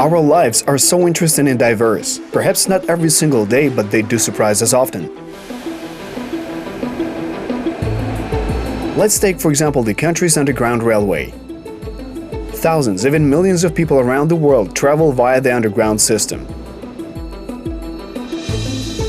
Our lives are so interesting and diverse. Perhaps not every single day, but they do surprise us often. Let's take, for example, the country's underground railway. Thousands, even millions of people around the world travel via the underground system.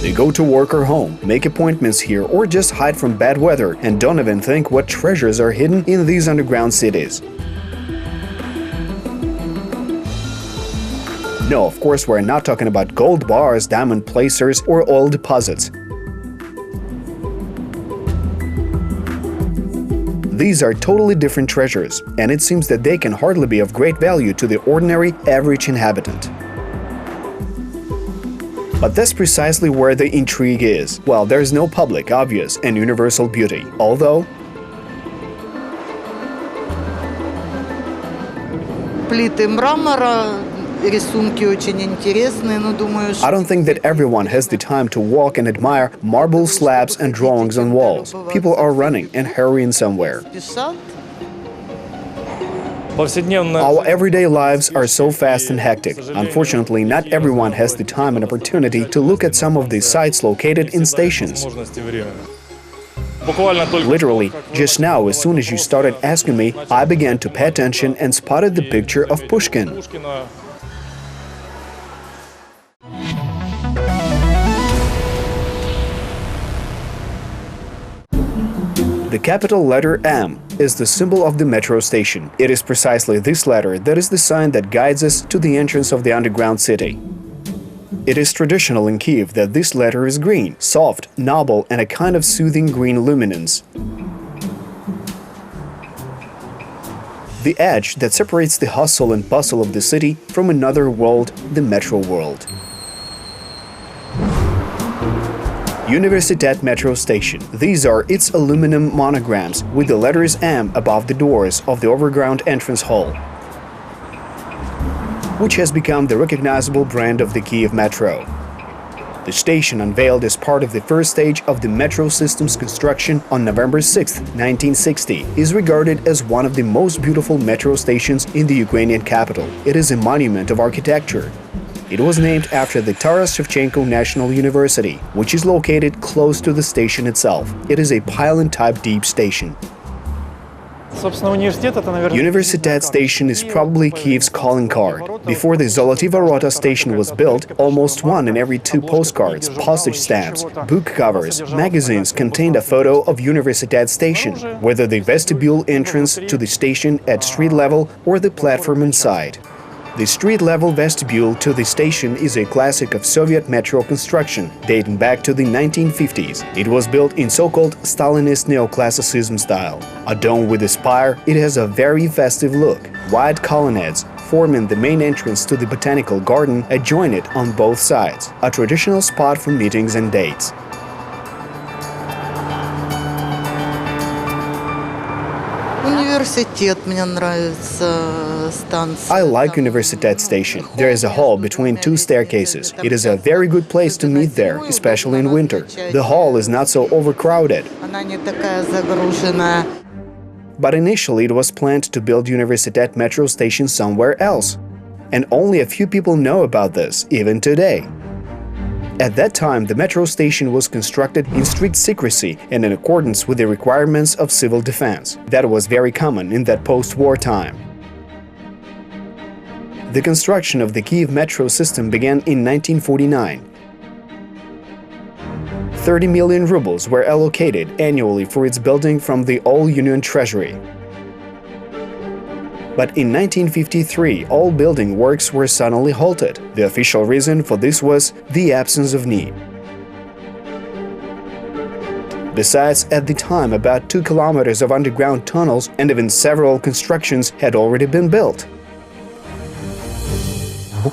They go to work or home, make appointments here, or just hide from bad weather and don't even think what treasures are hidden in these underground cities. No, of course, we're not talking about gold bars, diamond placers, or oil deposits. These are totally different treasures, and it seems that they can hardly be of great value to the ordinary, average inhabitant. But that's precisely where the intrigue is. Well, there's no public, obvious, and universal beauty, although плиты мрамора, рисунки очень интересные, но думаю, I don't think that everyone has the time to walk and admire marble slabs and drawings on walls. People are running and hurrying somewhere. Our everyday lives are so fast and hectic. Unfortunately, not everyone has the time and opportunity to look at some of the sites located in stations. Literally, just now, as soon as you started asking me, I began to pay attention and spotted the picture of Pushkin. The capital letter M is the symbol of the metro station. It is precisely this letter that is the sign that guides us to the entrance of the underground city. It is traditional in Kiev that this letter is green, soft, noble, and a kind of soothing green luminance. The edge that separates the hustle and bustle of the city from another world, the metro world. Universytet metro station. These are its aluminum monograms with the letters M above the doors of the overground entrance hall, which has become the recognizable brand of the Kiev Metro. The station, unveiled as part of the first stage of the metro system's construction on November 6, 1960, is regarded as one of the most beautiful metro stations in the Ukrainian capital. It is a monument of architecture. It was named after the Taras Shevchenko National University, which is located close to the station itself. It is a pylon-type deep station. Universytet station is probably Kiev's calling card. Before the Zoloty Vorota station was built, almost 1 in every 2 postcards, postage stamps, book covers, magazines contained a photo of Universytet station, whether the vestibule entrance to the station at street level or the platform inside. The street-level vestibule to the station is a classic of Soviet metro construction, dating back to the 1950s. It was built in so-called Stalinist neoclassicism style. A dome with a spire, it has a very festive look. Wide colonnades, forming the main entrance to the botanical garden, adjoin it on both sides, a traditional spot for meetings and dates. I like Universytet station. There is a hall between 2 staircases. It is a very good place to meet there, especially in winter. The hall is not so overcrowded. But initially it was planned to build Universytet metro station somewhere else. And only a few people know about this, even today. At that time, the metro station was constructed in strict secrecy and in accordance with the requirements of civil defense. That was very common in that post-war time. The construction of the Kiev metro system began in 1949. 30 million rubles were allocated annually for its building from the all-Union Treasury. But in 1953, all building works were suddenly halted. The official reason for this was the absence of need. Besides, at the time, about 2 kilometers of underground tunnels and even several constructions had already been built. A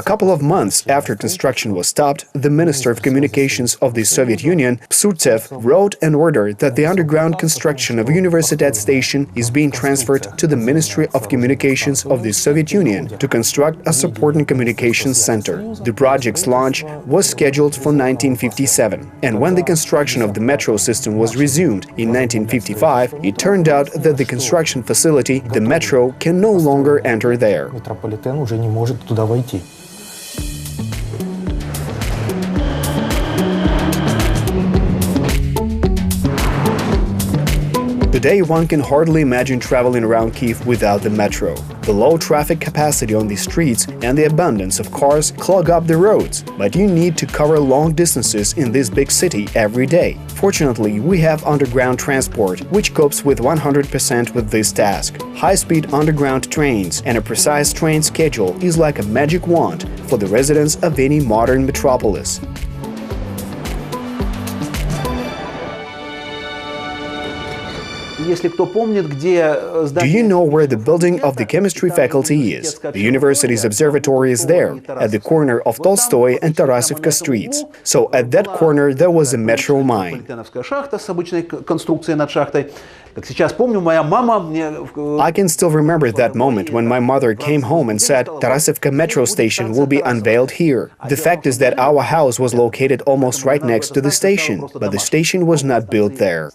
couple of months after construction was stopped, the Minister of Communications of the Soviet Union, Psurtsev, wrote an order that the underground construction of Universytet station is being transferred to the Ministry of Communications of the Soviet Union to construct a supporting communications center. The project's launch was scheduled for 1957, and when the construction of the metro system was resumed in 1955, it turned out that the construction facility, the metro, can no longer enter there. уже не может туда войти. Today, one can hardly imagine traveling around Kyiv without the metro. The low traffic capacity on the streets and the abundance of cars clog up the roads, but you need to cover long distances in this big city every day. Fortunately, we have underground transport, which copes with 100% with this task. High-speed underground trains and a precise train schedule is like a magic wand for the residents of any modern metropolis. Do you know where the building of the chemistry faculty is? The university's observatory is there, at the corner of Tolstoy and Tarasivka streets. So at that corner there was a metro mine. I can still remember that moment when my mother came home and said, "Tarasivka metro station will be unveiled here." The fact is that our house was located almost right next to the station, but the station was not built there.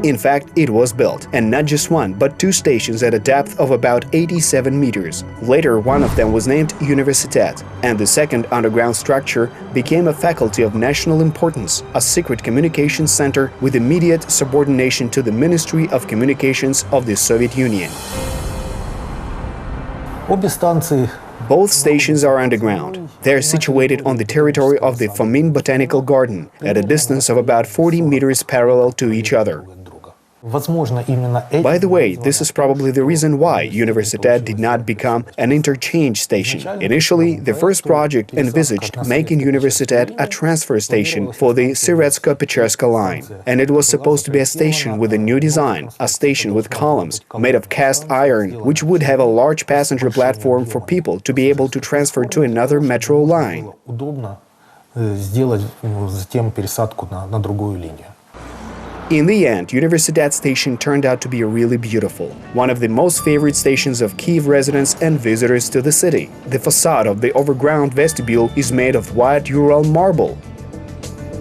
In fact, it was built, and not just one, but two stations at a depth of about 87 meters. Later, one of them was named Universytet, and the second underground structure became a faculty of national importance, a secret communications center with immediate subordination to the Ministry of Communications of the Soviet Union. Both stations are underground. They are situated on the territory of the Fomin Botanical Garden, at a distance of about 40 meters parallel to each other. By the way, this is probably the reason why Universytet did not become an interchange station. Initially, the first project envisaged making Universytet a transfer station for the Siretsko-Pecherska line. And it was supposed to be a station with a new design, a station with columns made of cast iron, which would have a large passenger platform for people to be able to transfer to another metro line. In the end, Universytet station turned out to be really beautiful, one of the most favorite stations of Kyiv residents and visitors to the city. The facade of the overground vestibule is made of white Ural marble.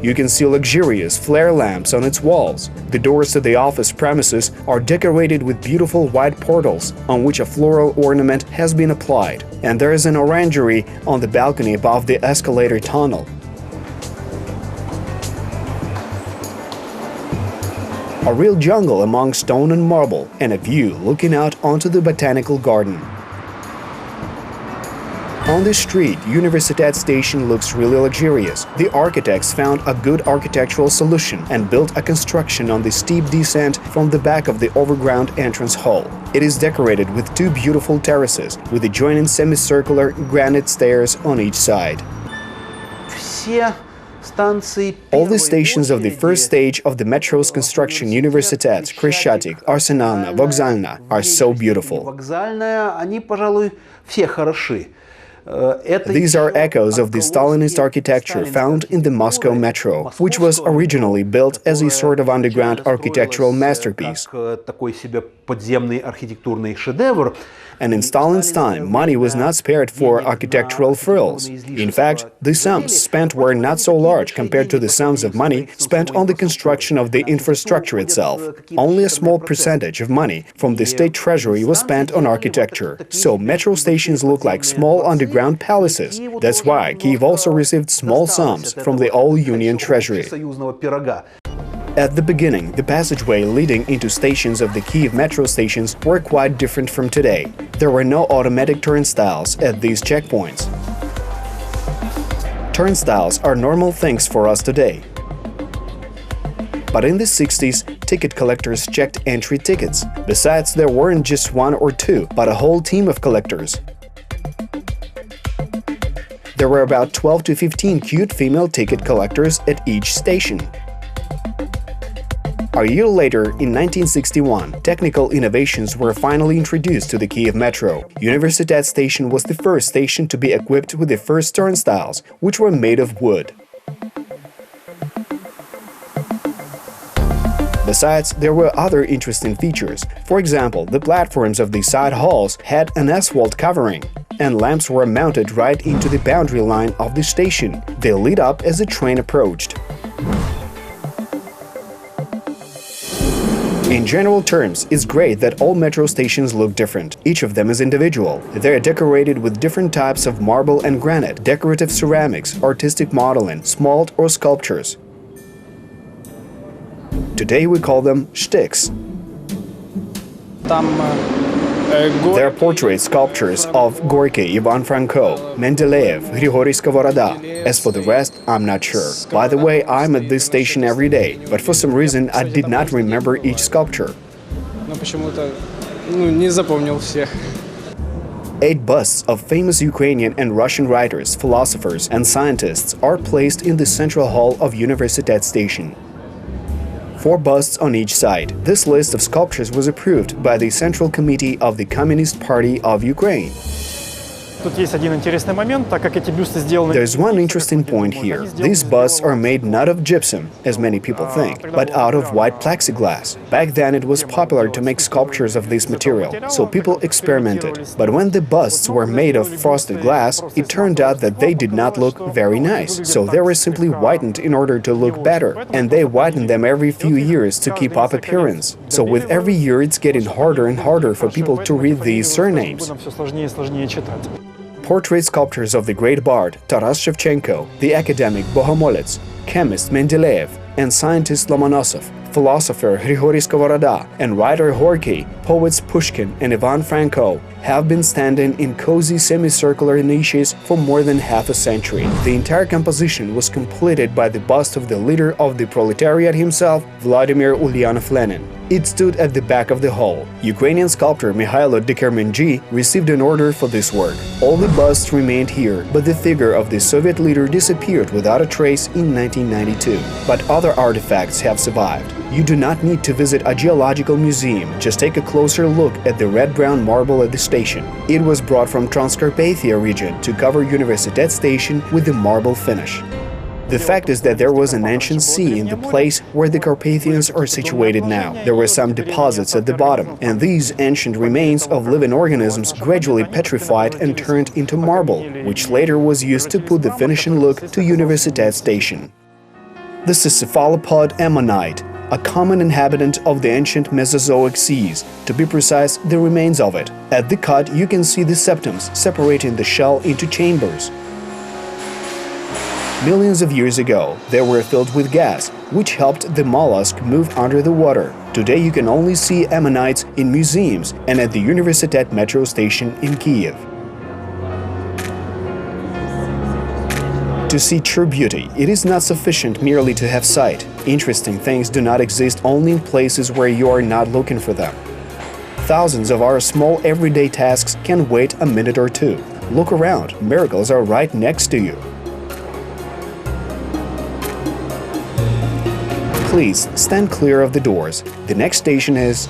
You can see luxurious flare lamps on its walls. The doors to the office premises are decorated with beautiful white portals, on which a floral ornament has been applied. And there is an orangery on the balcony above the escalator tunnel. A real jungle among stone and marble, and a view looking out onto the botanical garden. On the street, Universytet station looks really luxurious. The architects found a good architectural solution and built a construction on the steep descent from the back of the overground entrance hall. It is decorated with two beautiful terraces, with adjoining semicircular granite stairs on each side. All the stations of the first stage of the metro's construction, Universytet, Kreshchatyk, Arsenalna, Vokzalna, are so beautiful. These are echoes of the Stalinist architecture found in the Moscow metro, which was originally built as a sort of underground architectural masterpiece. And in Stalin's time, money was not spared for architectural frills. In fact, the sums spent were not so large compared to the sums of money spent on the construction of the infrastructure itself. Only a small percentage of money from the state treasury was spent on architecture. So metro stations look like small underground palaces. That's why Kyiv also received small sums from the all-Union treasury. At the beginning, the passageway leading into stations of the Kyiv metro stations were quite different from today. There were no automatic turnstiles at these checkpoints. Turnstiles are normal things for us today. But in the 60s, ticket collectors checked entry tickets. Besides, there weren't just one or two, but a whole team of collectors. There were about 12 to 15 cute female ticket collectors at each station. A year later, in 1961, technical innovations were finally introduced to the Kyiv metro. Universytet station was the first station to be equipped with the first turnstiles, which were made of wood. Besides, there were other interesting features. For example, the platforms of the side halls had an asphalt covering, and lamps were mounted right into the boundary line of the station. They lit up as the train approached. In general terms, it's great that all metro stations look different. Each of them is individual. They're decorated with different types of marble and granite, decorative ceramics, artistic modeling, smalt or sculptures. Today we call them shticks. There are portrait sculptures of Gorky, Ivan Franko, Mendeleev, Grigory Skovoroda. As for the rest, I'm not sure. By the way, I'm at this station every day, but for some reason I did not remember each sculpture. 8 busts of famous Ukrainian and Russian writers, philosophers and scientists are placed in the central hall of Universytet station. 4 busts on each side. This list of sculptures was approved by the Central Committee of the Communist Party of Ukraine. There's one interesting point here. These busts are made not of gypsum, as many people think, but out of white plexiglass. Back then it was popular to make sculptures of this material, so people experimented. But when the busts were made of frosted glass, it turned out that they did not look very nice, so they were simply whitened in order to look better, and they whitened them every few years to keep up appearance. So with every year it's getting harder and harder for people to read these surnames. Portrait sculptures of the great bard Taras Shevchenko, the academic Bohomolets, chemist Mendeleev, and scientist Lomonosov, philosopher Grigory Skovoroda, and writer Gorky, poets Pushkin and Ivan Franko have been standing in cozy semicircular niches for more than half a century. The entire composition was completed by the bust of the leader of the proletariat himself, Vladimir Ulyanov Lenin. It stood at the back of the hall. Ukrainian sculptor Mikhailo Dekermenji received an order for this work. All the busts remained here, but the figure of the Soviet leader disappeared without a trace in 1992. But other artifacts have survived. You do not need to visit a geological museum, just take a closer look at the red-brown marble at the station. It was brought from Transcarpathia region to cover Universytet station with the marble finish. The fact is that there was an ancient sea in the place where the Carpathians are situated now. There were some deposits at the bottom, and these ancient remains of living organisms gradually petrified and turned into marble, which later was used to put the finishing look to Universytet station. This is cephalopod ammonite, a common inhabitant of the ancient Mesozoic seas, to be precise, the remains of it. At the cut you can see the septums separating the shell into chambers. Millions of years ago, they were filled with gas, which helped the mollusk move under the water. Today you can only see ammonites in museums and at the Universytet metro station in Kiev. To see true beauty, it is not sufficient merely to have sight. Interesting things do not exist only in places where you are not looking for them. Thousands of our small everyday tasks can wait a minute or two. Look around, miracles are right next to you. Please stand clear of the doors. The next station is